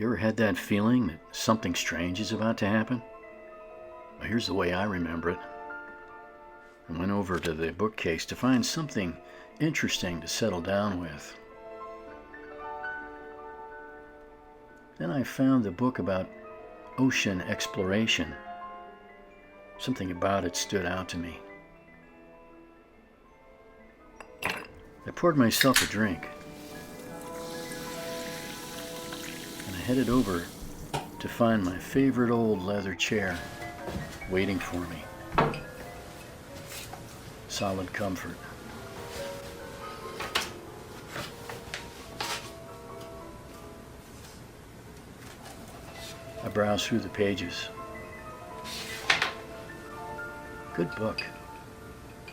You ever had that feeling that something strange is about to happen? Well, here's the way I remember it. I went over to the bookcase to find something interesting to settle down with. Then I found the book about ocean exploration. Something about it stood out to me. I poured myself a drink and I headed over to find my favorite old leather chair waiting for me. Solid comfort. I browsed through the pages. Good book.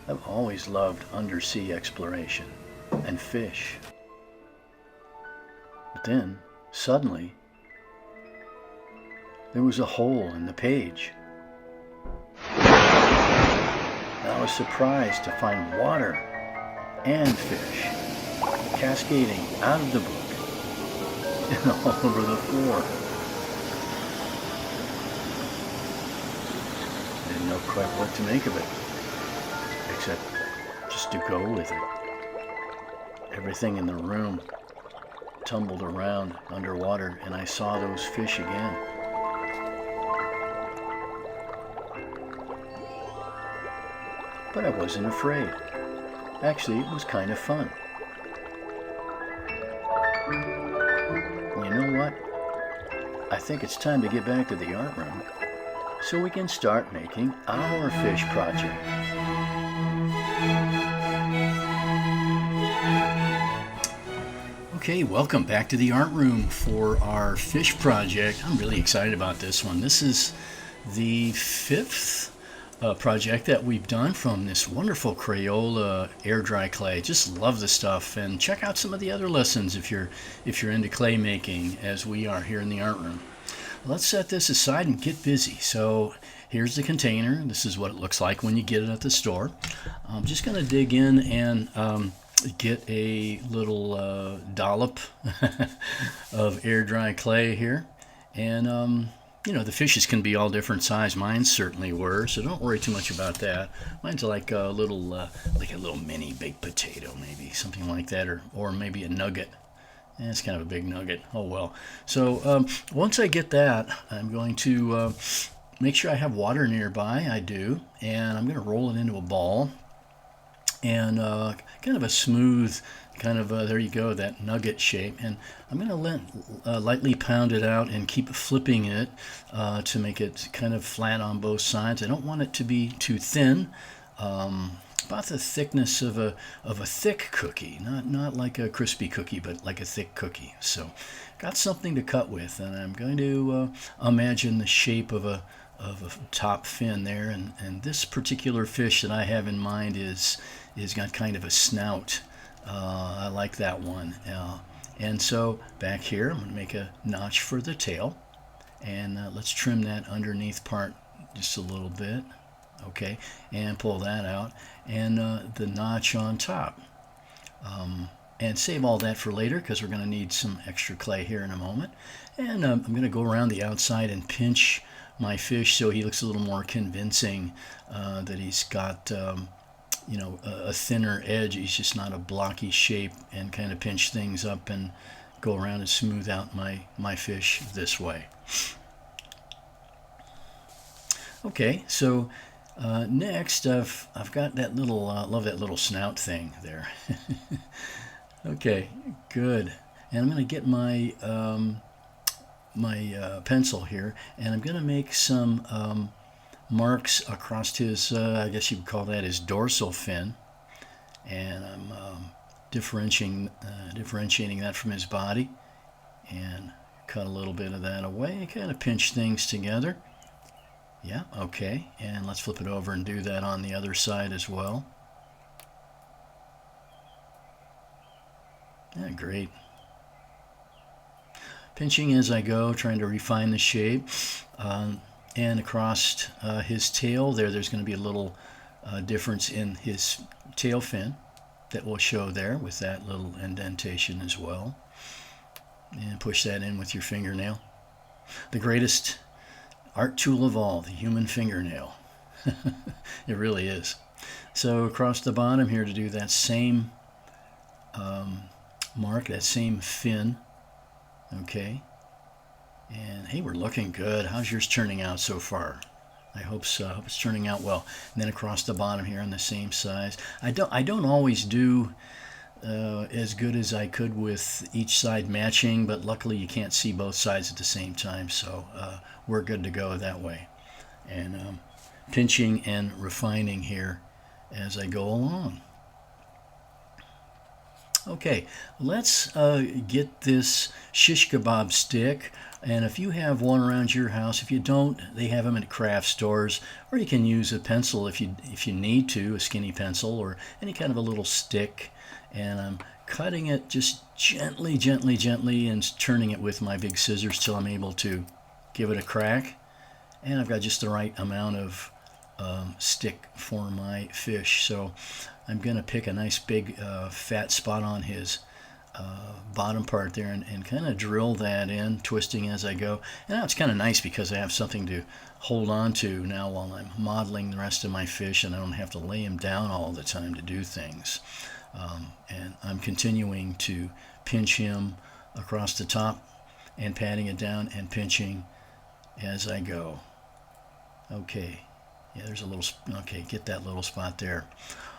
I've always loved undersea exploration and fish. But then, suddenly, there was a hole in the page. I was surprised to find water and fish cascading out of the book and all over the floor. I didn't know quite what to make of it, except just to go with it. Everything in the room tumbled around underwater, and I saw those fish again. But I wasn't afraid. Actually, it was kind of fun. You know what? I think it's time to get back to the art room so we can start making our fish project. Okay, welcome back to the art room for our fish project. I'm really excited about this one. This is the fifth project that we've done from this wonderful Crayola Air-Dry Clay. Just love the stuff, and check out some of the other lessons if you're into clay making, as we are here in the art room. Let's set this aside and get busy. So here's the container. This is what it looks like when you get it at the store. I'm just going to dig in and get a little dollop of air-dry clay here, and you know, the fishes can be all different size. Mine certainly were, so don't worry too much about that. Mine's like a little mini baked potato, maybe something like that, or maybe a nugget. It's kind of a big nugget. Oh well. So once I get that, I'm going to make sure I have water nearby. I do, and I'm going to roll it into a ball, and kind of a smooth, there you go, that nugget shape. And I'm going to lightly pound it out and keep flipping it to make it kind of flat on both sides. I don't want it to be too thin. About the thickness of a thick cookie, not like a crispy cookie, but like a thick cookie. So got something to cut with, and I'm going to imagine the shape of a top fin there, and this particular fish that I have in mind is got kind of a snout. I like that one. And so back here, I'm going to make a notch for the tail, and let's trim that underneath part just a little bit. Okay, and pull that out, and the notch on top. And save all that for later, because we're going to need some extra clay here in a moment. And I'm going to go around the outside and pinch my fish so he looks a little more convincing that he's got a thinner edge. He's just not a blocky shape, and kind of pinch things up and go around and smooth out my fish this way. Okay, so next I've got that little love that little snout thing there. Okay, good. And I'm going to get my pencil here, and I'm going to make some marks across his, I guess you would call that his dorsal fin, and I'm differentiating that from his body, and cut a little bit of that away, kind of pinch things together. Yeah, okay, and let's flip it over and do that on the other side as well. Yeah, great. Pinching as I go, trying to refine the shape. And across his tail there's going to be a little difference in his tail fin that will show there with that little indentation as well. and push that in with your fingernail. The greatest art tool of all, the human fingernail. It really is. So across the bottom here to do that same mark, that same fin. Okay. And hey, we're looking good. How's yours turning out so far? I hope so. I hope it's turning out well. And then across the bottom here on the same size. I don't always do as good as I could with each side matching, but luckily you can't see both sides at the same time, so we're good to go that way. And pinching and refining here as I go along. Okay, let's get this shish kebab stick, and if you have one around your house, if you don't, they have them at craft stores, or you can use a pencil if you need to, a skinny pencil or any kind of a little stick. And I'm cutting it just gently, gently, gently, and turning it with my big scissors till I'm able to give it a crack. And I've got just the right amount of stick for my fish. So I'm going to pick a nice big fat spot on his bottom part there and kind of drill that in, twisting as I go. And now it's kind of nice because I have something to hold on to now while I'm modeling the rest of my fish, and I don't have to lay him down all the time to do things. And I'm continuing to pinch him across the top and patting it down and pinching as I go. Okay, yeah, there's a little, okay, get that little spot there.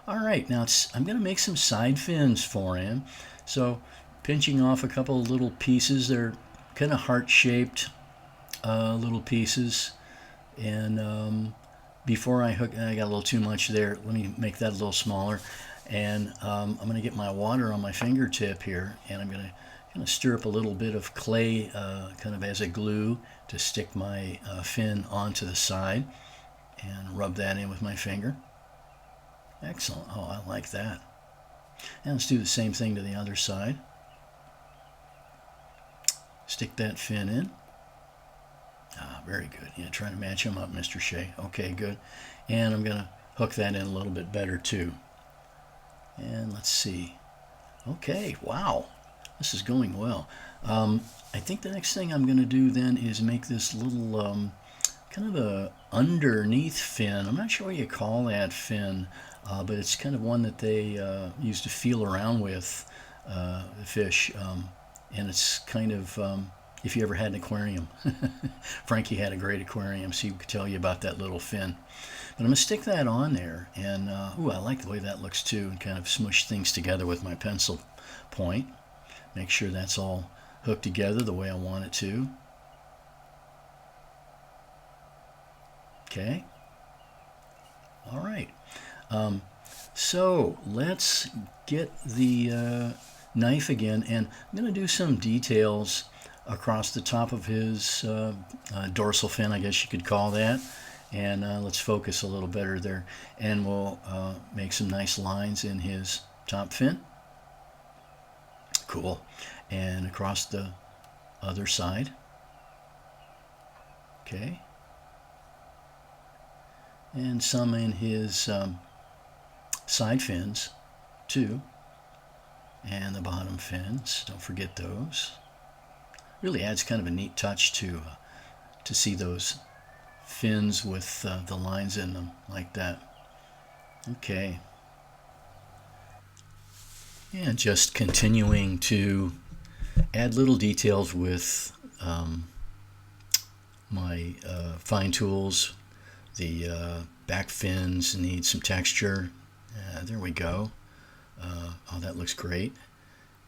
All right, now I'm going to make some side fins for him. So pinching off a couple of little pieces. They're kind of heart-shaped little pieces. And before I hook, I got a little too much there. Let me make that a little smaller. And I'm going to get my water on my fingertip here, and I'm going to kind of stir up a little bit of clay kind of as a glue to stick my fin onto the side and rub that in with my finger. Excellent. Oh, I like that. And let's do the same thing to the other side. Stick that fin in. Ah, very good. Yeah, trying to match them up, Mr. Shay. Okay, good. And I'm going to hook that in a little bit better too. And let's see. Okay, wow. This is going well. I think the next thing I'm going to do then is make this little kind of a underneath fin. I'm not sure what you call that fin, but it's kind of one that they use to feel around with the fish. And it's kind of, if you ever had an aquarium. Frankie had a great aquarium, so he could tell you about that little fin. But I'm going to stick that on there, and ooh, I like the way that looks too, and kind of smush things together with my pencil point. Make sure that's all hooked together the way I want it to. Okay. All right. So let's get the knife again, and I'm going to do some details across the top of his dorsal fin, I guess you could call that. And let's focus a little better there, and we'll make some nice lines in his top fin. Cool. And across the other side. Okay. And some in his side fins too, and the bottom fins, don't forget those. Really adds kind of a neat touch to see those fins with the lines in them like that. Okay. And just continuing to add little details with my fine tools. The back fins need some texture. There we go. Oh, that looks great.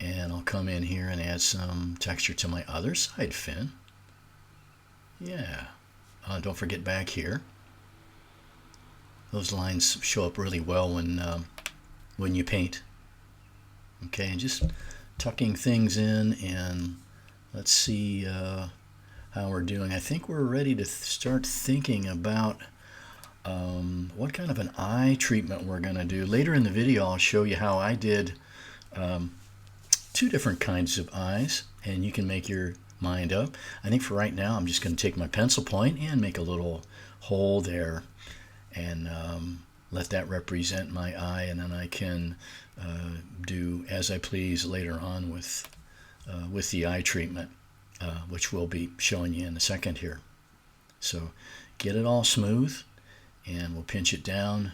And I'll come in here and add some texture to my other side fin. Yeah. Don't forget back here. Those lines show up really well when you paint. Okay, and just tucking things in, and let's see how we're doing. I think we're ready to start thinking about what kind of an eye treatment we're going to do. Later in the video, I'll show you how I did two different kinds of eyes, and you can make your mind up. I think for right now, I'm just going to take my pencil point and make a little hole there, and let that represent my eye, and then I can do as I please later on with with the eye treatment, which we'll be showing you in a second here. So get it all smooth, and we'll pinch it down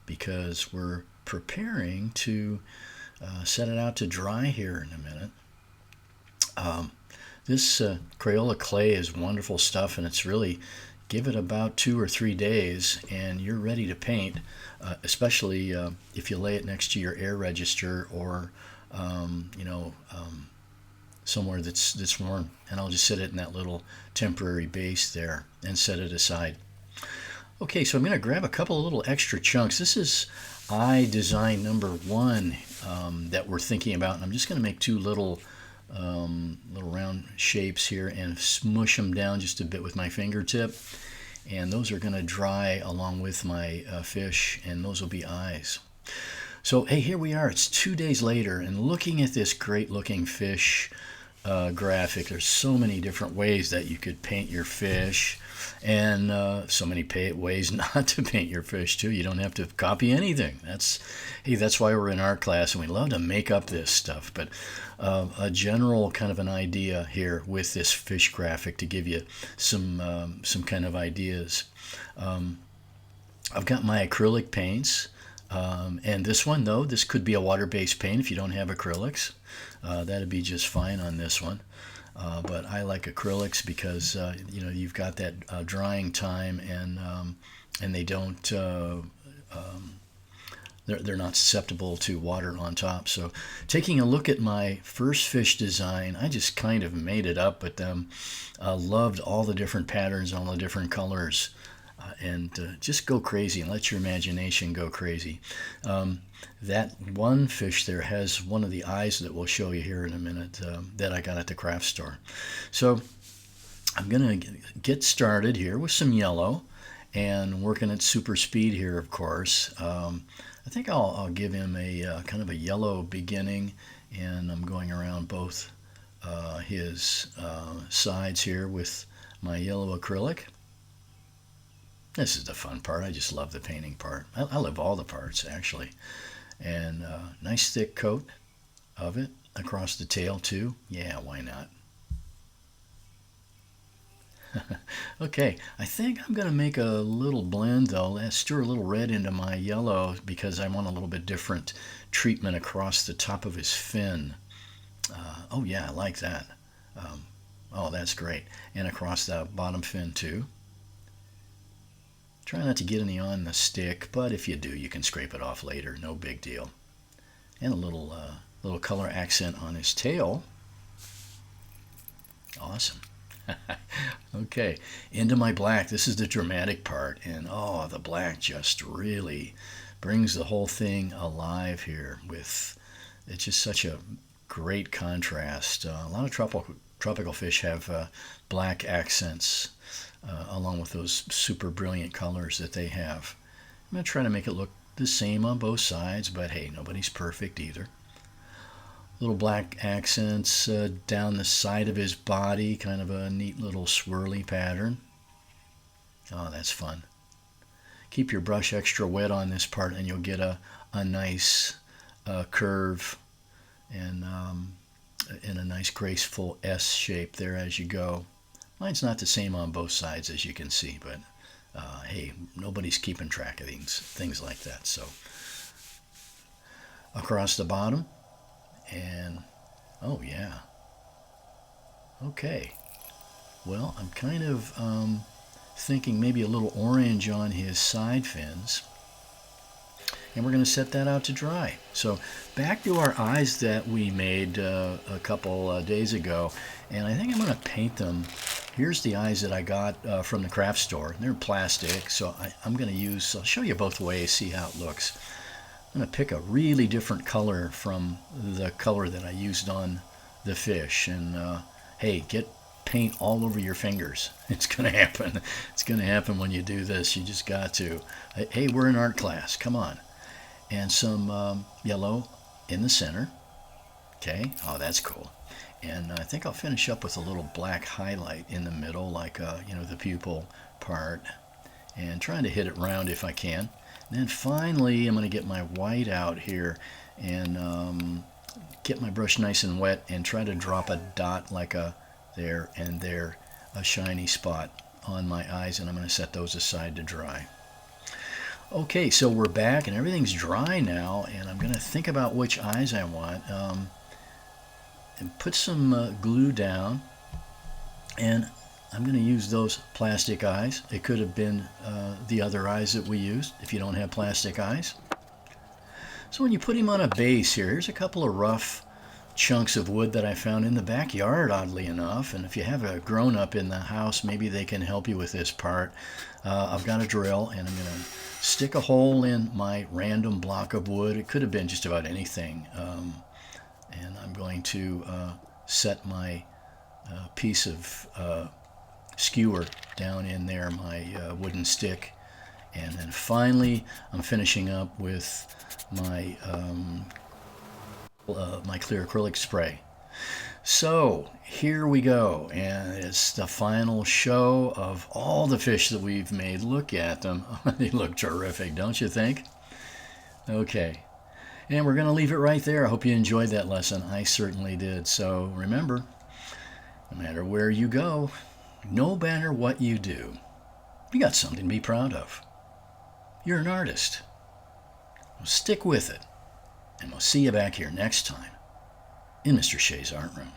because we're preparing to set it out to dry here in a minute. This Crayola clay is wonderful stuff, and it's really, give it about 2 or 3 days and you're ready to paint, especially if you lay it next to your air register or somewhere that's warm. And I'll just set it in that little temporary base there and set it aside. Okay, so I'm going to grab a couple of little extra chunks. This is eye design number 1 that we're thinking about, and I'm just going to make 2 little round shapes here and smush them down just a bit with my fingertip, and those are going to dry along with my fish, and those will be eyes. So hey, here we are, it's 2 days later, and looking at this great looking fish graphic. There's so many different ways that you could paint your fish, and so many ways not to paint your fish too. You don't have to copy anything. That's why we're in art class, and we love to make up this stuff. But a general kind of an idea here with this fish graphic to give you some kind of ideas. I've got my acrylic paints, and this one though, this could be a water-based paint if you don't have acrylics. That'd be just fine on this one. But I like acrylics because you've got that drying time, and they don't they're not susceptible to water on top. So taking a look at my first fish design, I just kind of made it up, but loved all the different patterns, all the different colors, and just go crazy and let your imagination go crazy. That one fish there has one of the eyes that we'll show you here in a minute that I got at the craft store. So I'm going to get started here with some yellow and working at super speed here, of course. I think I'll give him a kind of a yellow beginning, and I'm going around both his sides here with my yellow acrylic. This is the fun part. I just love the painting part. I love all the parts, actually. And nice thick coat of it across the tail too. Yeah, why not? Okay, I think I'm going to make a little blend though. Let's stir a little red into my yellow because I want a little bit different treatment across the top of his fin. Oh yeah, I like that. Oh, that's great. And across the bottom fin too. Try not to get any on the stick, but if you do, you can scrape it off later. No big deal. And a little color accent on his tail. Awesome. Okay, into my black. This is the dramatic part, and oh, the black just really brings the whole thing alive here. It's just such a great contrast. A lot of tropical fish have black accents along with those super brilliant colors that they have. I'm going to try to make it look the same on both sides, but hey, nobody's perfect either. Little black accents down the side of his body, kind of a neat little swirly pattern. Oh, that's fun. Keep your brush extra wet on this part and you'll get a nice curve and a nice graceful S shape there as you go. Mine's not the same on both sides, as you can see, but hey, nobody's keeping track of things like that. So across the bottom, and oh yeah, okay. Well, I'm kind of thinking maybe a little orange on his side fins, and we're going to set that out to dry. So back to our eyes that we made a couple days ago, and I think I'm going to paint them. Here's the eyes that I got from the craft store. They're plastic, so I'm going to use, I'll show you both ways, see how it looks. I'm going to pick a really different color from the color that I used on the fish, and hey, get paint all over your fingers. It's going to happen. It's going to happen when you do this. You just got to. Hey, we're in art class. Come on. And some yellow in the center. Okay. Oh, that's cool. And I think I'll finish up with a little black highlight in the middle, like the pupil part, and trying to hit it round if I can. And then finally, I'm going to get my white out here, and get my brush nice and wet and try to drop a dot like a there and there, a shiny spot on my eyes, and I'm going to set those aside to dry. Okay, so we're back and everything's dry now, and I'm going to think about which eyes I want, and put some glue down, and I'm going to use those plastic eyes. It could have been the other eyes that we used if you don't have plastic eyes. So when you put him on a base here, here's a couple of rough chunks of wood that I found in the backyard, oddly enough. And if you have a grown-up in the house, maybe they can help you with this part. I've got a drill, and I'm going to stick a hole in my random block of wood. It could have been just about anything. And I'm going to set my piece of skewer down in there, my wooden stick. And then finally, I'm finishing up with my my clear acrylic spray. So here we go, and it's the final show of all the fish that we've made. Look at them. They look terrific, don't you think? Okay, and we're going to leave it right there. I hope you enjoyed that lesson. I certainly did. So remember, no matter where you go, no matter what you do, you got something to be proud of. You're an artist. Well, stick with it, and we'll see you back here next time in Mr. Shay's Art Room.